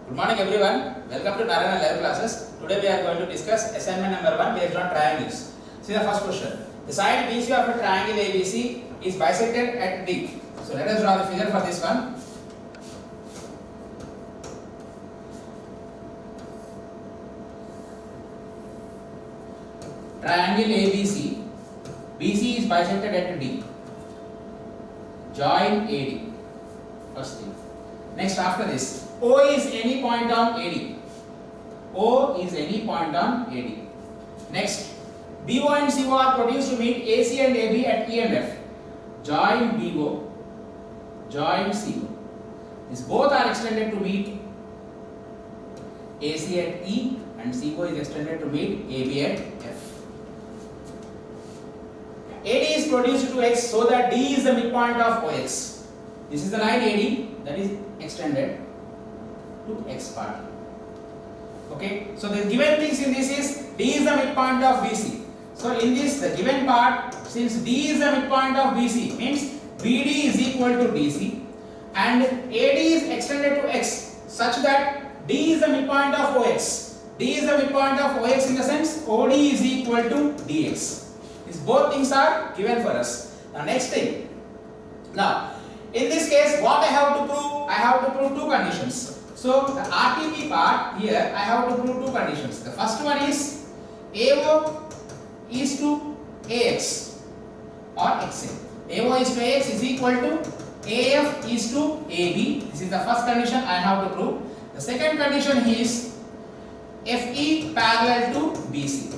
Good morning everyone. Welcome to Narayana Live Classes. Today we are going to discuss assignment number 1 based on triangles. See the first question. The side BC of a triangle ABC is bisected at D. So let us draw the figure for this one. Triangle ABC. BC is bisected at D. Join AD. First thing. Next, after this, O is any point on AD. O is any point on AD. Next, BO and CO are produced to meet AC and AB at E and F. Join BO, join CO. These both are extended to meet AC at E and CO is extended to meet AB at F. AD is produced to X so that D is the midpoint of OX. This is the line AD that is extended to X part. Okay, so the given things in this is D is the midpoint of BC. So in this, the given part, since D is the midpoint of BC, means BD is equal to DC and AD is extended to X such that D is the midpoint of OX. D is the midpoint of OX in the sense OD is equal to DX. These both things are given for us. Now next thing. Now in this case, what I have to prove? I have to prove two conditions. So the RTP part here, I have to prove two conditions. The first one is AO is to AX or XA. AO is to AX is equal to AF is to AB. This is the first condition I have to prove. The second condition is FE parallel to BC.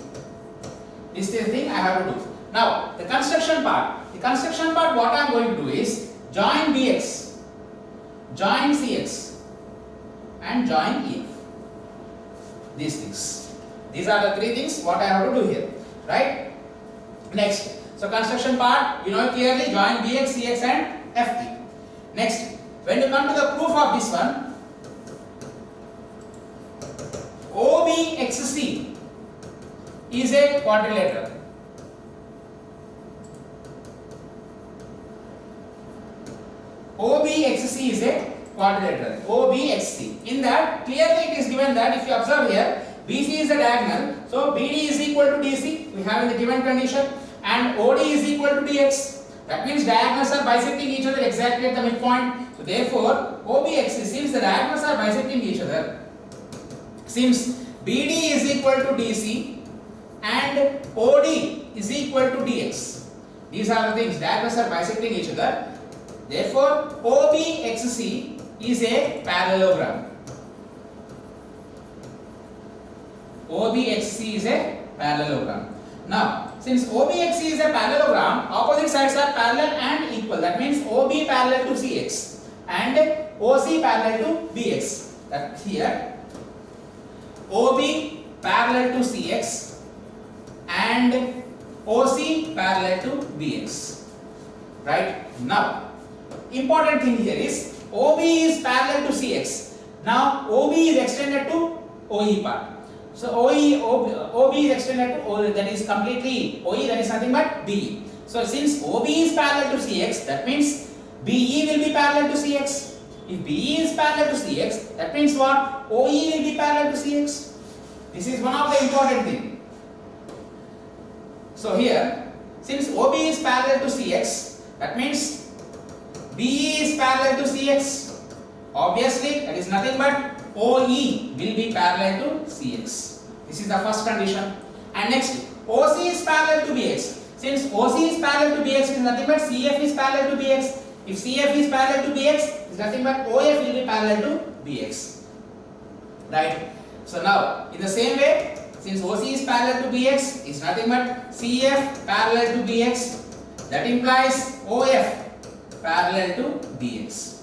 This is the thing I have to do. Now the construction part. The construction part, what I am going to do is join BX, join CX and join EF. These things. These are the three things what I have to do here. Right? Next. So construction part, you know clearly, join BX, CX and FE. Next. When you come to the proof of this one, OBXC is a quadrilateral. OBXC is a quadrilateral. OBXC. In that, clearly it is given that if you observe here, BC is a diagonal, so BD is equal to DC, we have in the given condition, and OD is equal to DX. That means diagonals are bisecting each other exactly at the midpoint. So therefore, OBXC, since the diagonals are bisecting each other, since BD is equal to DC and OD is equal to DX, these are the things, diagonals are bisecting each other. Therefore, OBXC is a parallelogram. OBXC is a parallelogram. Now, since OBXC is a parallelogram, opposite sides are parallel and equal. That means OB parallel to CX and OC parallel to BX. That here, OB parallel to CX and OC parallel to BX. Right? Now, important thing here is OB is parallel to CX. Now OB is extended to OE part. So OB is extended to OE, that is completely OE, that is nothing but BE. So since OB is parallel to CX, that means BE will be parallel to CX. If BE is parallel to CX, that means what? OE will be parallel to CX. This is one of the important thing. So here, since OB is parallel to CX, that means BE is parallel to CX. Obviously, that is nothing but OE will be parallel to CX. This is the first condition. And next, OC is parallel to BX. Since OC is parallel to BX, it is nothing but CF is parallel to BX. If CF is parallel to BX, it is nothing but OF will be parallel to BX. Right? So now, in the same way, since OC is parallel to BX, it is nothing but CF parallel to BX. That implies OF parallel to BX.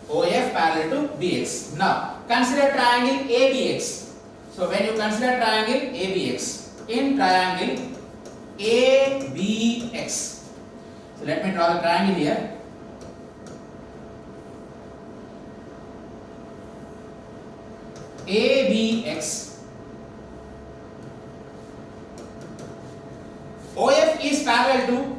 OF parallel to BX. Now, consider triangle ABX. So, when you consider triangle ABX, in triangle ABX, so let me draw the triangle here. ABX. OF is parallel to,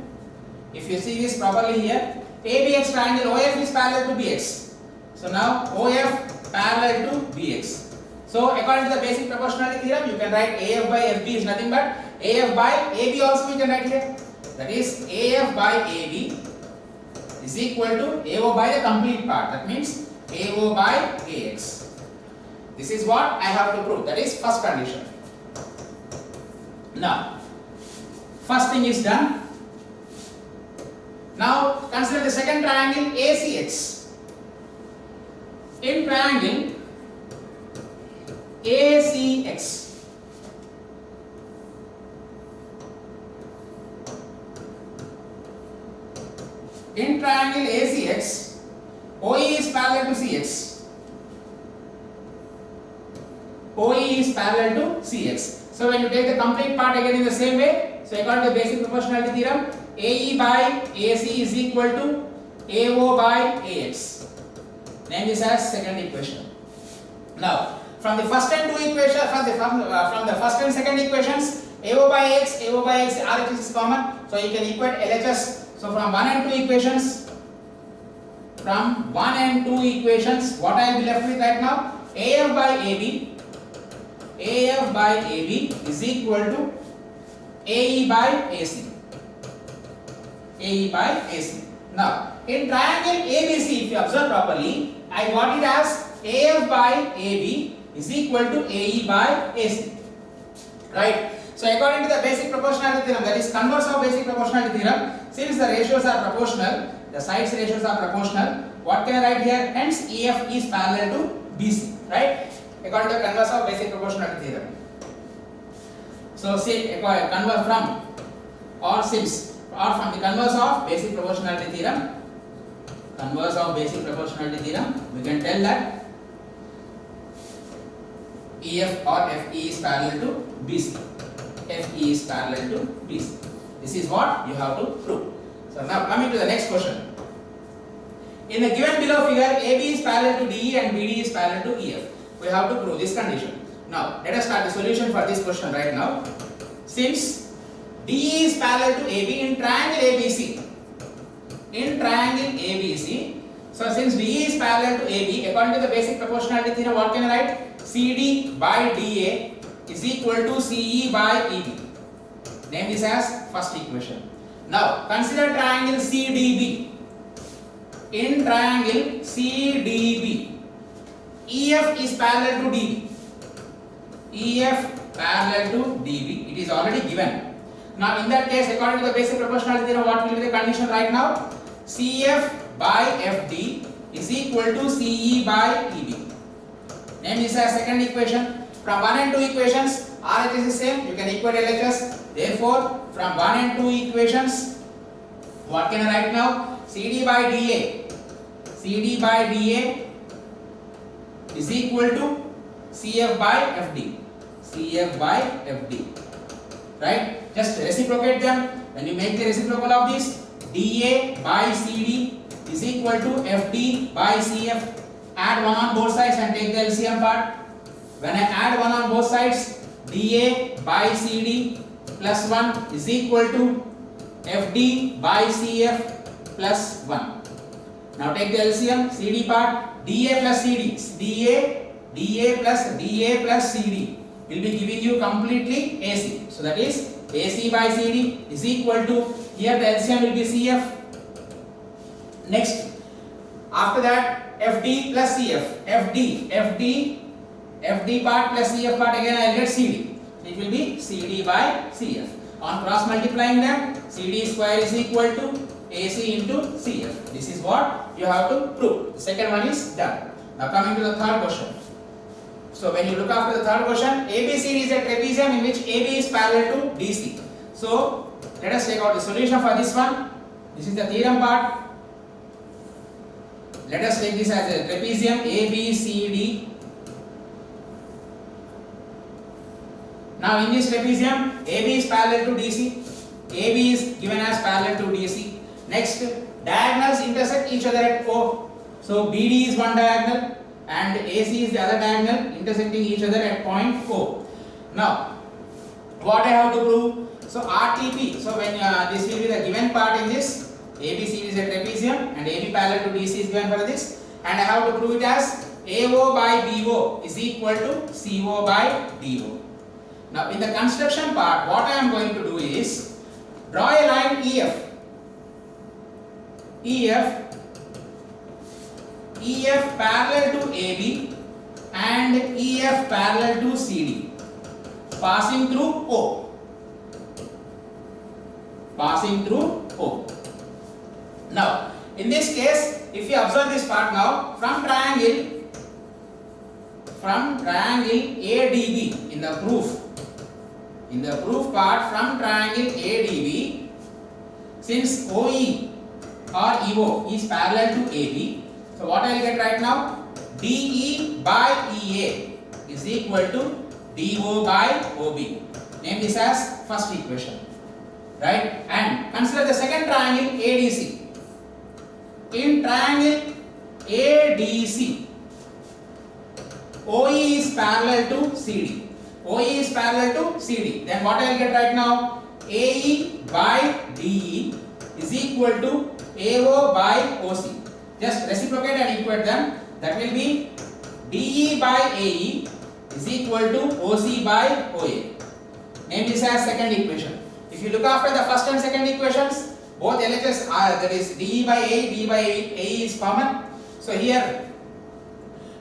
if you see this properly here, ABX triangle OF is parallel to BX. So now OF parallel to BX. So according to the basic proportionality theorem, you can write AF by FB is nothing but AF by AB also we can write here. That is AF by AB is equal to AO by the complete part. That means AO by AX. This is what I have to prove. That is first condition. Now, first thing is done. Now consider the second triangle ACX. In triangle ACX, in triangle ACX, OE is parallel to CX. OE is parallel to CX. So when you take the complete part again in the same way, so according to the basic proportionality theorem, AE by AC is equal to AO by AX. Name this as second equation. Now, from the first and two equations, from the first and second equations, AO by X, RHS is common, so you can equate LHS. So from 1 and 2 equations, what I will be left with right now, AF by AB is equal to AE by AC. AE by AC. Now, in triangle ABC, if you observe properly, I got it as AF by AB is equal to AE by AC. Right? So according to the basic proportionality theorem, that is converse of basic proportionality theorem, since the ratios are proportional, the sides ratios are proportional, what can I write here? Hence EF is parallel to BC, right? According to the converse of basic proportionality theorem. So say converse from or from the converse of basic proportionality theorem, we can tell that EF or FE is parallel to BC. FE is parallel to BC. This is what you have to prove. So now coming to the next question. In the given below figure, AB is parallel to DE and BD is parallel to EF. We have to prove this condition. Now let us start the solution for this question right now. Since DE is parallel to AB in triangle ABC, so since DE is parallel to AB, according to the basic proportionality theorem, what can I write? CD by DA is equal to CE by EB. Name this as first equation. Now consider triangle CDB. In triangle CDB, EF is parallel to DB. EF parallel to DB. It is already given. Now in that case, according to the basic proportionality theorem, what will be the condition right now? CF by FD is equal to CE by EB. Name this as second equation. From 1 and 2 equations, RHS is same, you can equate LHS. Therefore, from 1 and 2 equations, what can I write now? CD by DA is equal to CF by FD. Right? Just reciprocate them. When you make the reciprocal of this, DA by CD is equal to FD by CF. Add 1 on both sides and take the LCM part. When I add 1 on both sides, DA by CD plus 1 is equal to FD by CF plus 1. Now take the LCM, CD part, DA plus CD, DA plus CD will be giving you completely AC. So that is AC by CD is equal to, here the LCM will be CF. Next, after that FD plus CF, FD part plus CF part, again I will get CD. It will be CD by CF. On cross multiplying them, CD square is equal to AC into CF. This is what you have to prove. The second one is done. Now coming to the third question. So when you look after the third question, ABCD is a trapezium in which AB is parallel to DC. So let us take out the solution for this one. This is the theorem part. Let us take this as a trapezium ABCD. Now in this trapezium, AB is parallel to DC. AB is given as parallel to DC. Next, diagonals intersect each other at O. So BD is one diagonal and AC is the other diagonal intersecting each other at point O. Now, what I have to prove? So RTP. So when this will be the given part in this, ABCD is a trapezium and AB parallel to DC is given for this, and I have to prove it as AO by BO is equal to CO by DO. Now in the construction part, what I am going to do is draw a line EF. EF parallel to AB and EF parallel to CD, passing through O. Now in this case, if you observe this part now, from triangle ADB in the proof part, from triangle ADB, since OE or EO is parallel to AB, so what I will get right now, DE by EA is equal to DO by OB. Name this as first equation, right? And consider the second triangle ADC. In triangle ADC, OE is parallel to CD. Then what I will get right now? AE by DE is equal to AO by OC. Just reciprocate and equate them. That will be DE by AE is equal to OC by OA. Name this as second equation. If you look after the first and second equations, both LHS are, there is DE by AE is common. So here,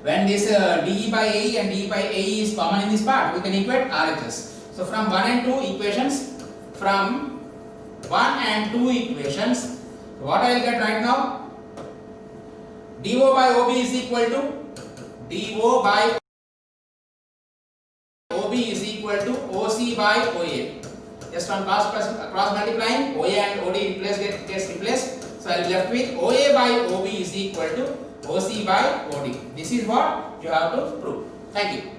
when this DE by AE and DE by AE is common in this part, we can equate RHS. So from 1 and 2 equations, what I will get right now? DO by OB is equal to DO by OB is equal to OC by OA. Just on cross multiplying, OA and OD gets replaced. So I will be left with OA by OB is equal to OC by OD. This is what you have to prove. Thank you.